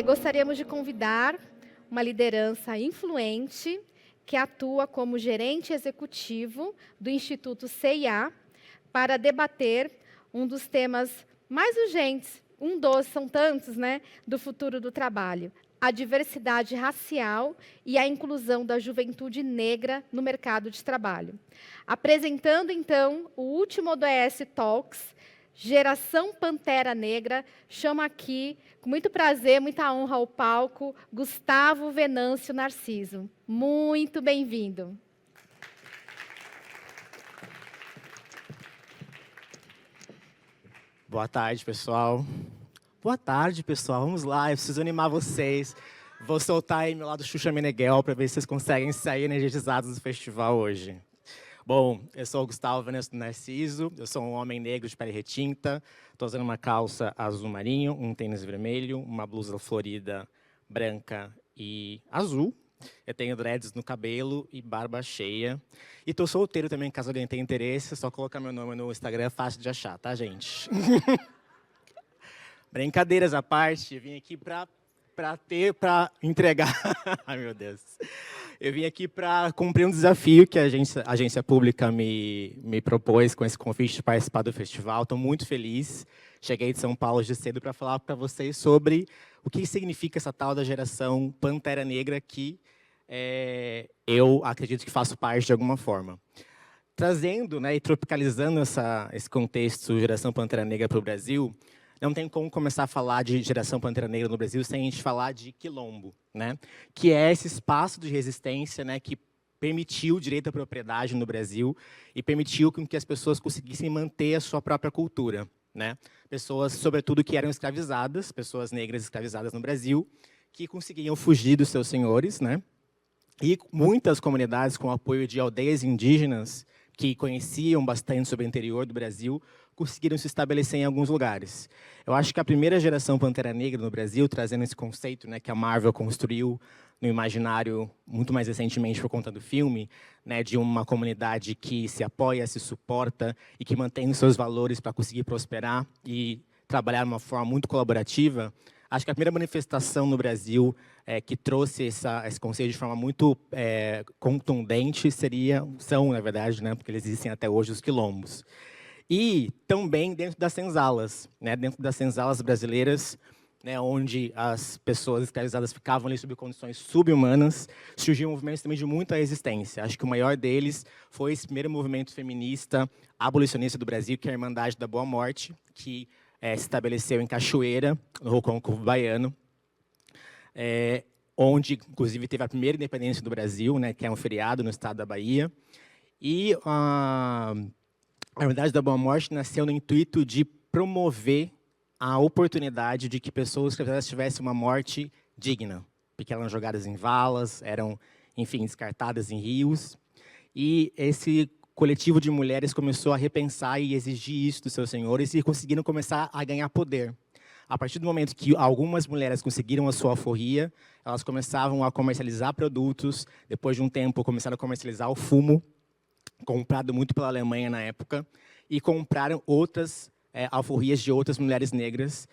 Gostaríamos de convidar uma liderança influente que atua como gerente executivo do Instituto CIA para debater um dos temas mais urgentes, são tantos, né, do futuro do trabalho: a diversidade racial e a inclusão da juventude negra no mercado de trabalho. Apresentando, então, o último ODS Talks, Geração Pantera Negra, chamo aqui, com muito prazer, muita honra ao palco, Gustavo Venâncio Narciso. Muito bem-vindo. Boa tarde, pessoal. Boa tarde, pessoal. Vamos lá, eu preciso animar vocês. Vou soltar aí meu lado Xuxa Meneghel para ver se vocês conseguem sair energizados do festival hoje. Bom, eu sou o Gustavo Venâncio Narciso, eu sou um homem negro de pele retinta, estou usando uma calça azul marinho, um tênis vermelho, uma blusa florida branca e azul. Eu tenho dreads no cabelo e barba cheia. E estou solteiro também, caso alguém tenha interesse, é só colocar meu nome no Instagram, é fácil de achar, tá, gente? Brincadeiras à parte, eu vim aqui para entregar... Ai, meu Deus. Eu vim aqui para cumprir um desafio que a agência pública me propôs com esse convite de participar do festival. Estou muito feliz. Cheguei de São Paulo de cedo para falar para vocês sobre o que significa essa tal da geração Pantera Negra que eu acredito que faço parte de alguma forma. Trazendo, né, e tropicalizando esse contexto geração Pantera Negra para o Brasil, não tem como começar a falar de geração Pantera Negra no Brasil sem a gente falar de quilombo, né? Que é esse espaço de resistência, né, que permitiu o direito à propriedade no Brasil e permitiu que as pessoas conseguissem manter a sua própria cultura, né? Pessoas, sobretudo, que eram escravizadas, pessoas negras escravizadas no Brasil, que conseguiam fugir dos seus senhores, né? E muitas comunidades, com o apoio de aldeias indígenas, que conheciam bastante sobre o interior do Brasil, conseguiram se estabelecer em alguns lugares. Eu acho que a primeira geração Pantera Negra no Brasil, trazendo esse conceito, né, que a Marvel construiu no imaginário muito mais recentemente por conta do filme, né, de uma comunidade que se apoia, se suporta e que mantém os seus valores para conseguir prosperar e trabalhar de uma forma muito colaborativa. Acho que a primeira manifestação no Brasil que trouxe esse conceito de forma muito contundente são, na verdade, né, porque eles existem até hoje, os quilombos. E também dentro das senzalas, né, dentro das senzalas brasileiras, né, onde as pessoas escravizadas ficavam ali sob condições subhumanas, surgiu um movimento também de muita resistência. Acho que o maior deles foi esse primeiro movimento feminista abolicionista do Brasil, que é a Irmandade da Boa Morte, que se estabeleceu em Cachoeira, no Recôncavo Baiano, onde, inclusive, teve a primeira independência do Brasil, né, que é um feriado no estado da Bahia. E a Irmandade da Boa Morte nasceu no intuito de promover a oportunidade de que pessoas escravizadas tivessem uma morte digna, porque eram jogadas em valas, eram, enfim, descartadas em rios. E esse coletivo de mulheres começou a repensar e exigir isso dos seus senhores e conseguiram começar a ganhar poder. A partir do momento que algumas mulheres conseguiram a sua alforria, elas começavam a comercializar produtos, depois de um tempo começaram a comercializar o fumo, comprado muito pela Alemanha na época, e compraram outras alforrias de outras mulheres negras,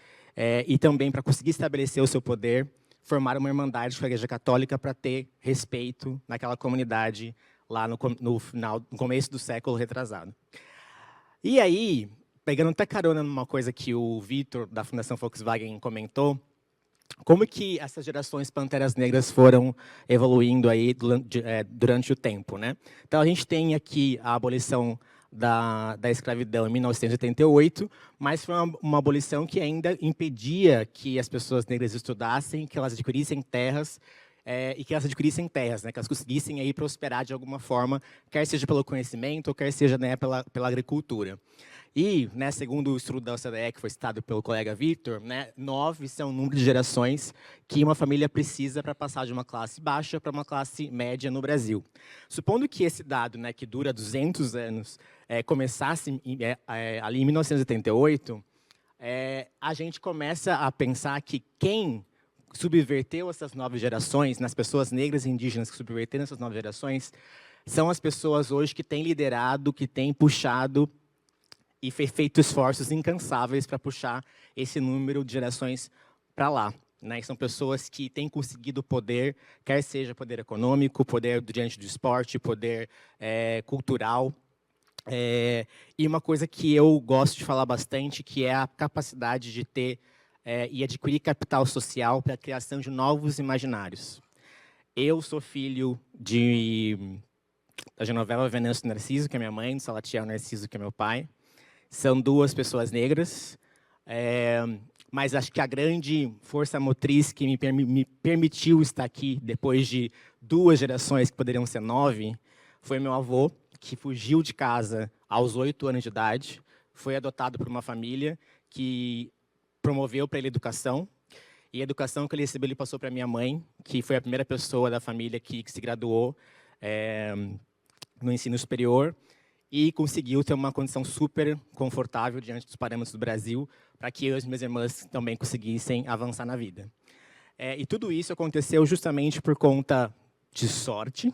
e também, para conseguir estabelecer o seu poder, formaram uma irmandade com a Igreja Católica para ter respeito naquela comunidade, lá no começo do século retrasado. E aí, pegando até carona numa coisa que o Vitor, da Fundação Volkswagen, comentou, como que essas gerações Panteras Negras foram evoluindo aí durante o tempo, né? Então, a gente tem aqui a abolição da escravidão em 1988, mas foi uma abolição que ainda impedia que as pessoas negras estudassem, que elas adquirissem terras, e que elas adquirissem terras, né, que elas conseguissem aí prosperar de alguma forma, quer seja pelo conhecimento, ou quer seja, né, pela agricultura. E, né, segundo o estudo da OCDE, que foi citado pelo colega Victor, né, 9 são o número de gerações que uma família precisa para passar de uma classe baixa para uma classe média no Brasil. Supondo que esse dado, né, que dura 200 anos, começasse ali em 1988, a gente começa a pensar que quem subverteu essas novas gerações, nas pessoas negras e indígenas que subverteram essas novas gerações, são as pessoas hoje que têm liderado, que têm puxado e feito esforços incansáveis para puxar esse número de gerações para lá, né? São pessoas que têm conseguido poder, quer seja poder econômico, poder diante do esporte, poder cultural. E uma coisa que eu gosto de falar bastante, que é a capacidade de ter e adquirir capital social para a criação de novos imaginários. Eu sou filho da Genoveva Venâncio Narciso, que é minha mãe, do Salatiel Narciso, que é meu pai. São duas pessoas negras, mas acho que a grande força motriz que me permitiu estar aqui, depois de 2 gerações, que poderiam ser 9, foi meu avô, que fugiu de casa aos 8 anos de idade, foi adotado por uma família que promoveu para ele educação, e a educação que ele recebeu, ele passou para minha mãe, que foi a primeira pessoa da família que se graduou no ensino superior, e conseguiu ter uma condição super confortável diante dos parâmetros do Brasil, para que eu e as minhas irmãs também conseguissem avançar na vida. E tudo isso aconteceu justamente por conta de sorte,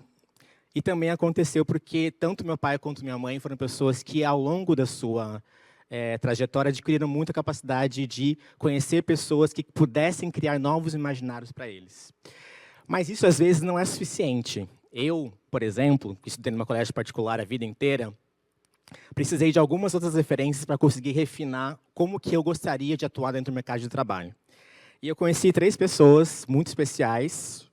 e também aconteceu porque tanto meu pai quanto minha mãe foram pessoas que, ao longo da sua trajetória, adquiriram muita capacidade de conhecer pessoas que pudessem criar novos imaginários para eles. Mas isso, às vezes, não é suficiente. Eu, por exemplo, que estudei numa colégio particular a vida inteira, precisei de algumas outras referências para conseguir refinar como que eu gostaria de atuar dentro do mercado de trabalho. E eu conheci 3 pessoas muito especiais,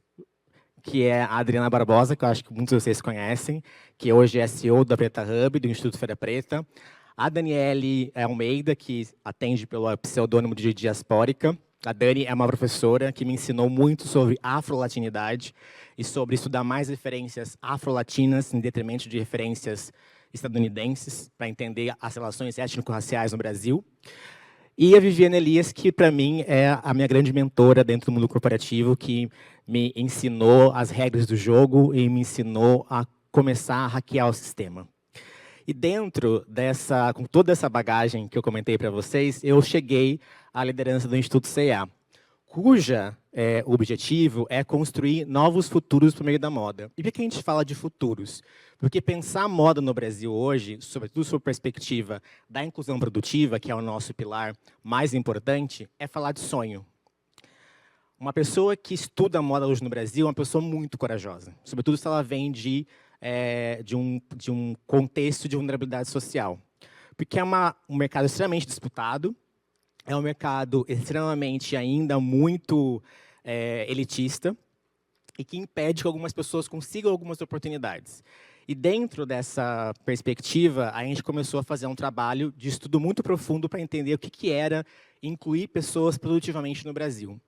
que é a Adriana Barbosa, que eu acho que muitos de vocês conhecem, que hoje é CEO da Preta Hub, do Instituto Feira Preta. A Daniele Almeida, que atende pelo pseudônimo de Diaspórica. A Dani é uma professora que me ensinou muito sobre afrolatinidade e sobre estudar mais referências afrolatinas em detrimento de referências estadunidenses, para entender as relações étnico-raciais no Brasil. E a Viviane Elias, que, para mim, é a minha grande mentora dentro do mundo corporativo, que me ensinou as regras do jogo e me ensinou a começar a hackear o sistema. E dentro com toda essa bagagem que eu comentei para vocês, eu cheguei à liderança do Instituto CEA, cuja objetivo é construir novos futuros por meio da moda. E por que a gente fala de futuros? Porque pensar a moda no Brasil hoje, sobretudo sob a perspectiva da inclusão produtiva, que é o nosso pilar mais importante, é falar de sonho. Uma pessoa que estuda moda hoje no Brasil é uma pessoa muito corajosa, sobretudo se ela vem de um contexto de vulnerabilidade social. Porque é um mercado extremamente disputado, é um mercado extremamente ainda muito elitista e que impede que algumas pessoas consigam algumas oportunidades. E dentro dessa perspectiva, a gente começou a fazer um trabalho de estudo muito profundo para entender o que era incluir pessoas produtivamente no Brasil.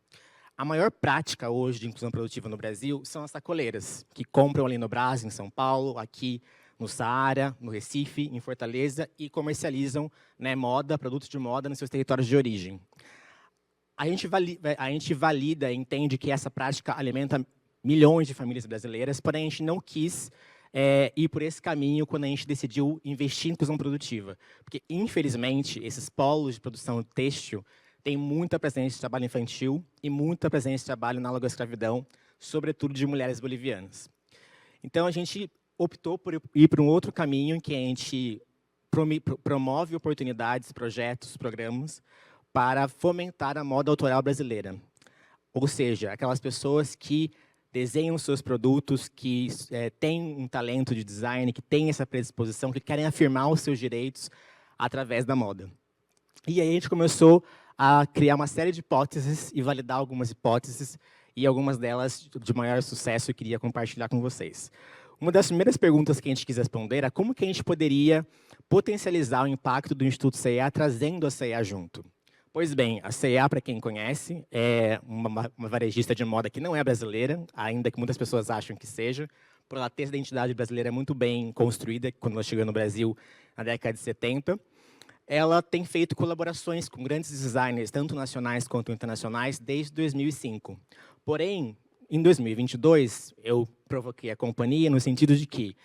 A maior prática hoje de inclusão produtiva no Brasil são as sacoleiras, que compram ali no Brás, em São Paulo, aqui no Saara, no Recife, em Fortaleza, e comercializam moda, produtos de moda nos seus territórios de origem. A gente valida e entende que essa prática alimenta milhões de famílias brasileiras, porém a gente não quis ir por esse caminho quando a gente decidiu investir em inclusão produtiva. Porque, infelizmente, esses polos de produção têxtil têm muita presença de trabalho infantil e muita presença de trabalho análogo à escravidão, sobretudo de mulheres bolivianas. Então, a gente optou por ir para um outro caminho em que a gente promove oportunidades, projetos, programas para fomentar a moda autoral brasileira. Ou seja, aquelas pessoas que desenham seus produtos, que têm um talento de design, que têm essa predisposição, que querem afirmar os seus direitos através da moda. E aí a gente começou a criar uma série de hipóteses e validar algumas hipóteses, e algumas delas de maior sucesso eu queria compartilhar com vocês. Uma das primeiras perguntas que a gente quis responder é como que a gente poderia potencializar o impacto do Instituto CEA trazendo a CEA junto. Pois bem, a CEA, para quem conhece, é uma varejista de moda que não é brasileira, ainda que muitas pessoas acham que seja, por ela ter essa identidade brasileira muito bem construída, quando ela chegou no Brasil na década de 70. Ela tem feito colaborações com grandes designers, tanto nacionais quanto internacionais, desde 2005. Porém, em 2022, eu provoquei a companhia no sentido de que,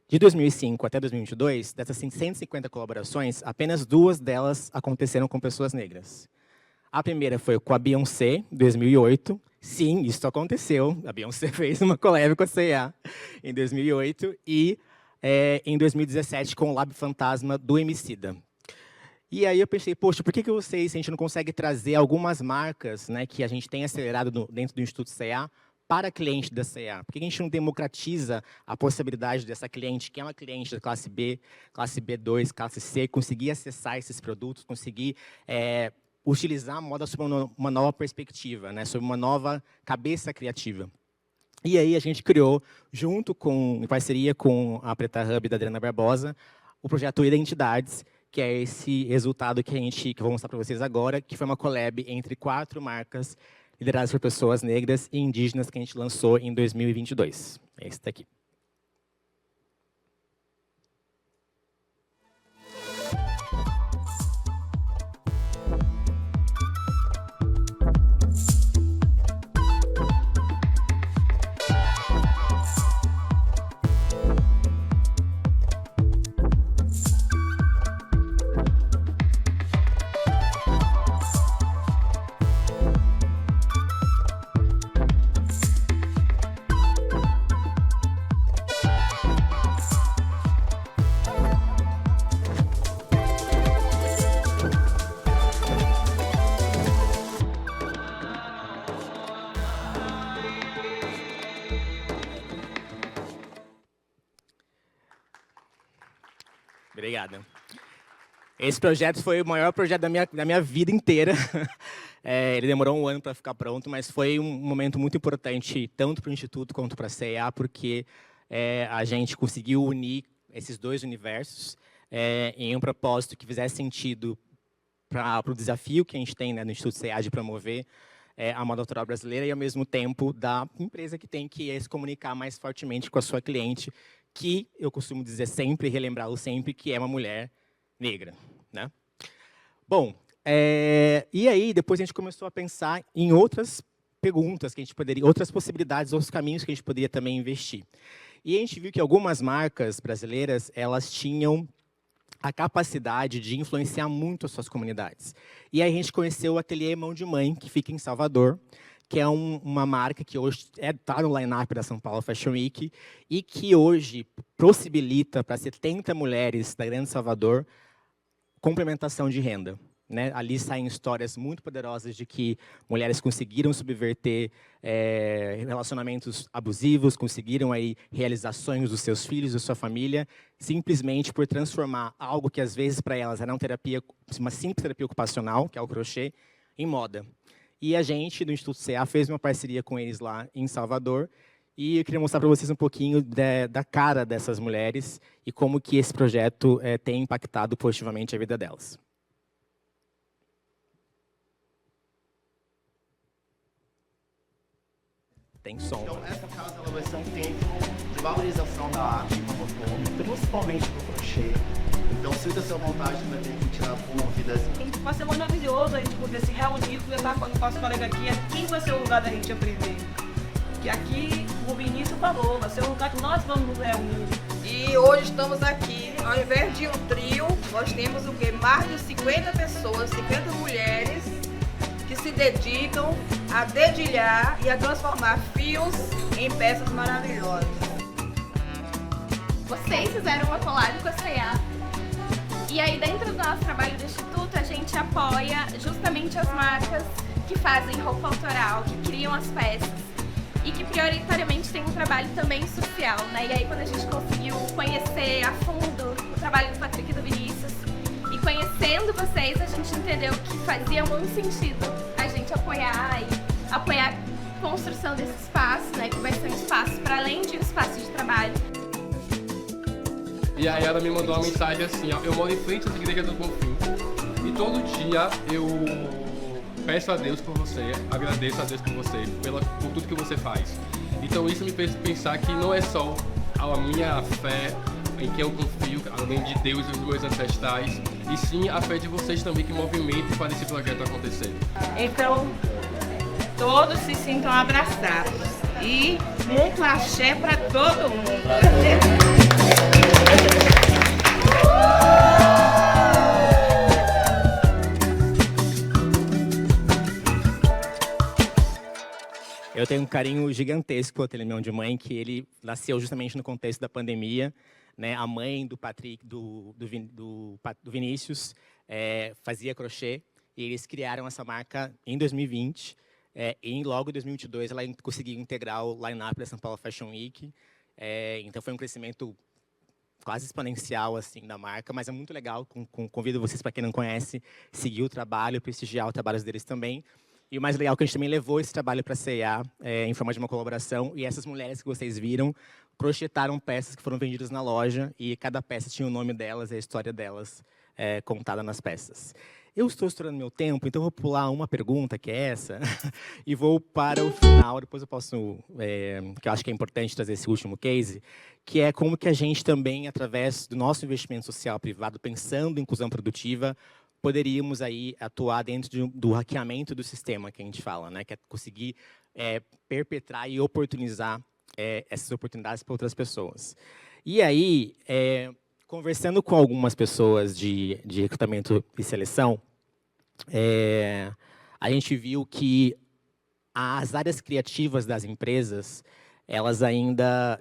de 2005 até 2022, dessas 150 colaborações, apenas 2 delas aconteceram com pessoas negras. A primeira foi com a Beyoncé, em 2008. Sim, isso aconteceu. A Beyoncé fez uma collab com a C&A em 2008. E em 2017, com o Lab Fantasma do Emicida. E aí eu pensei, poxa, por que vocês, a gente não consegue trazer algumas marcas, né, que a gente tem acelerado dentro do Instituto CA para cliente da CA? Por que a gente não democratiza a possibilidade dessa cliente, que é uma cliente da classe B, classe B2, classe C, conseguir acessar esses produtos, conseguir utilizar a moda sob uma nova perspectiva, né, sob uma nova cabeça criativa? E aí a gente criou, em parceria com a Preta Hub da Adriana Barbosa, o projeto Identidades, que é esse resultado que eu vou mostrar para vocês agora, que foi uma collab entre 4 marcas lideradas por pessoas negras e indígenas que a gente lançou em 2022. É esse daqui. Obrigado. Esse projeto foi o maior projeto da minha vida inteira. Ele demorou um ano para ficar pronto, mas foi um momento muito importante, tanto para o Instituto quanto para a CEA, porque a gente conseguiu unir esses 2 universos em um propósito que fizesse sentido para o desafio que a gente tem, né, no Instituto CEA de promover a moda autoral brasileira e, ao mesmo tempo, da empresa que tem que se comunicar mais fortemente com a sua cliente, que eu costumo dizer sempre, relembrá-lo sempre, que é uma mulher negra, né? Bom, e aí depois a gente começou a pensar em outras perguntas que a gente poderia, outras possibilidades, outros caminhos que a gente poderia também investir. E a gente viu que algumas marcas brasileiras, elas tinham a capacidade de influenciar muito as suas comunidades. E aí a gente conheceu o Ateliê Mão de Mãe, que fica em Salvador, que é uma marca que hoje está no line-up da São Paulo Fashion Week e que hoje possibilita para 70 mulheres da Grande Salvador complementação de renda, né? Ali saem histórias muito poderosas de que mulheres conseguiram subverter relacionamentos abusivos, conseguiram aí realizar sonhos dos seus filhos, da sua família, simplesmente por transformar algo que às vezes para elas era uma simples terapia ocupacional, que é o crochê, em moda. E a gente, do Instituto CA, fez uma parceria com eles lá em Salvador. E eu queria mostrar para vocês um pouquinho da cara dessas mulheres e como que esse projeto tem impactado positivamente a vida delas. Tem som. Então, essa casa ela vai ser um tempo de valorização da arte como todo, principalmente do crochê. Então, sinta-se à vontade de tirar dúvidas. Vai ser maravilhoso a gente poder se reunir, conversar com o nosso colega aqui. Aqui vai ser o lugar da gente aprender. Que aqui, o Vinícius falou, vai ser o lugar que nós vamos nos reunir. E hoje estamos aqui, ao invés de um trio, nós temos o quê? Mais de 50 pessoas, 50 mulheres que se dedicam a dedilhar e a transformar fios em peças maravilhosas. Vocês fizeram uma collab com a CEA. E aí, dentro do nosso trabalho do Instituto, a gente apoia justamente as marcas que fazem roupa autoral, que criam as peças e que prioritariamente tem um trabalho também social, né? E aí, quando a gente conseguiu conhecer a fundo o trabalho do Patrick e do Vinícius e conhecendo vocês, a gente entendeu que fazia muito sentido a gente apoiar a construção desse espaço, né? Que vai ser um espaço para além de um espaço de trabalho. E aí ela me mandou uma mensagem assim, ó, eu moro em frente à igreja do Bonfim e todo dia eu peço a Deus por você, agradeço a Deus por você, por tudo que você faz. Então isso me fez pensar que não é só a minha fé em quem eu confio, além de Deus e os meus ancestrais, e sim a fé de vocês também que movimentam para esse projeto acontecer. Então, todos se sintam abraçados e muito axé para todo mundo. Eu tenho um carinho gigantesco pelo Ateliê Mão de Mãe, que ele nasceu justamente no contexto da pandemia, né? A mãe do Patrick, do Vinícius, fazia crochê, e eles criaram essa marca em 2020, e logo em 2022 ela conseguiu integrar o line-up da São Paulo Fashion Week. Então foi um crescimento quase exponencial assim da marca, mas é muito legal. Convido vocês, para quem não conhece, seguir o trabalho, prestigiar os trabalhos deles também. E o mais legal é que a gente também levou esse trabalho para a C&A em forma de uma colaboração, e essas mulheres que vocês viram crochetaram peças que foram vendidas na loja, e cada peça tinha o nome delas e a história delas contada nas peças. Eu estou estourando meu tempo, então vou pular uma pergunta, que é essa, e vou para o final. Depois eu posso, que eu acho que é importante trazer esse último case, que é como que a gente também, através do nosso investimento social privado, pensando em inclusão produtiva, poderíamos aí atuar dentro do hackeamento do sistema que a gente fala, né? Que é conseguir perpetrar e oportunizar essas oportunidades para outras pessoas. E aí, conversando com algumas pessoas de recrutamento e seleção, a gente viu que as áreas criativas das empresas, elas ainda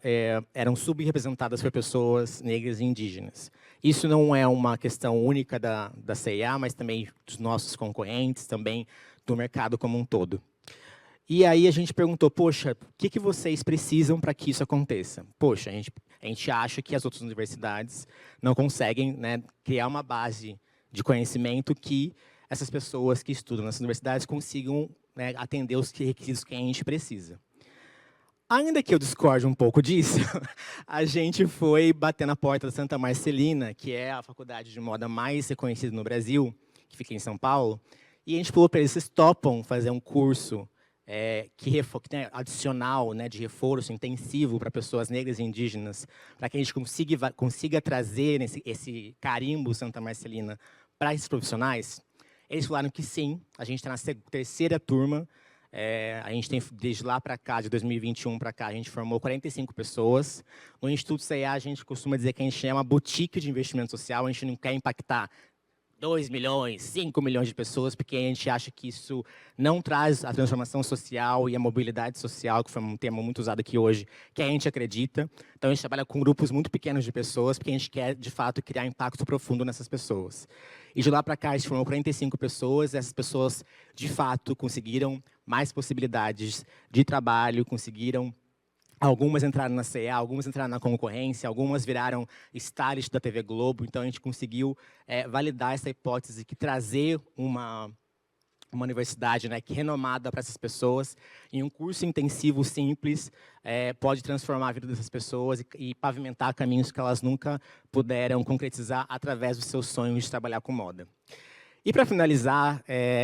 eram subrepresentadas por pessoas negras e indígenas. Isso não é uma questão única da C&A, mas também dos nossos concorrentes, também do mercado como um todo. E aí a gente perguntou, poxa, o que vocês precisam para que isso aconteça? Poxa, a gente acha que as outras universidades não conseguem, né, criar uma base de conhecimento que essas pessoas que estudam nas universidades consigam, né, atender os requisitos que a gente precisa. Ainda que eu discorde um pouco disso, a gente foi bater na porta da Santa Marcelina, que é a faculdade de moda mais reconhecida no Brasil, que fica em São Paulo, e a gente falou para eles, vocês topam fazer um curso adicional, né, de reforço intensivo para pessoas negras e indígenas, para que a gente consiga trazer esse carimbo Santa Marcelina para esses profissionais? Eles falaram que sim. A gente está na terceira turma. A gente tem, desde lá para cá, de 2021 para cá, a gente formou 45 pessoas. No Instituto C&A, a gente costuma dizer que a gente é uma boutique de investimento social. A gente não quer impactar 2 milhões, 5 milhões de pessoas, porque a gente acha que isso não traz a transformação social e a mobilidade social, que foi um tema muito usado aqui hoje, que a gente acredita. Então, a gente trabalha com grupos muito pequenos de pessoas, porque a gente quer, de fato, criar impacto profundo nessas pessoas. E de lá para cá, a gente formou 45 pessoas, e essas pessoas, de fato, conseguiram mais possibilidades de trabalho, conseguiram. Algumas entraram na C&A, algumas entraram na concorrência, algumas viraram stylist da TV Globo. Então, a gente conseguiu validar essa hipótese que trazer uma universidade, né, que renomada para essas pessoas, em um curso intensivo simples, pode transformar a vida dessas pessoas e pavimentar caminhos que elas nunca puderam concretizar através dos seus sonhos de trabalhar com moda. E, para finalizar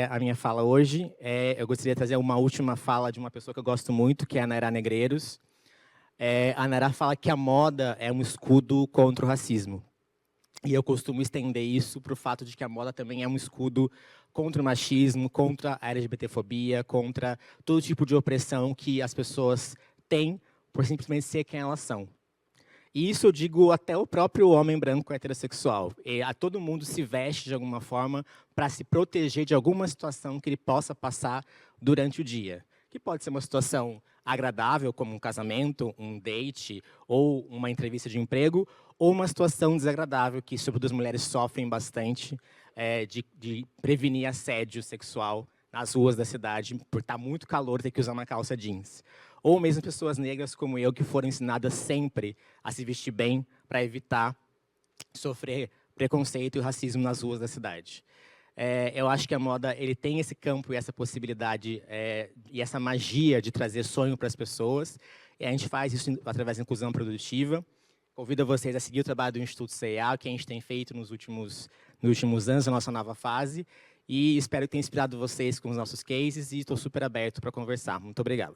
a minha fala hoje, eu gostaria de trazer uma última fala de uma pessoa que eu gosto muito, que é a Nayara Negreiros. A Nayara fala que a moda é um escudo contra o racismo. E eu costumo estender isso para o fato de que a moda também é um escudo contra o machismo, contra a LGBTfobia, contra todo tipo de opressão que as pessoas têm por simplesmente ser quem elas são. E isso eu digo até o próprio homem branco heterossexual. Todo mundo se veste de alguma forma para se proteger de alguma situação que ele possa passar durante o dia. Que pode ser uma situação agradável, como um casamento, um date ou uma entrevista de emprego, ou uma situação desagradável que, sobretudo, as mulheres sofrem bastante de prevenir assédio sexual nas ruas da cidade, por estar muito calor, ter que usar uma calça jeans. Ou mesmo pessoas negras como eu, que foram ensinadas sempre a se vestir bem para evitar sofrer preconceito e racismo nas ruas da cidade. Eu acho que a moda ele tem esse campo e essa possibilidade e essa magia de trazer sonho para as pessoas. E a gente faz isso através da inclusão produtiva. Convido vocês a seguir o trabalho do Instituto C&A, que a gente tem feito nos últimos anos, na nossa nova fase. E espero que tenha inspirado vocês com os nossos cases e estou super aberto para conversar. Muito obrigado.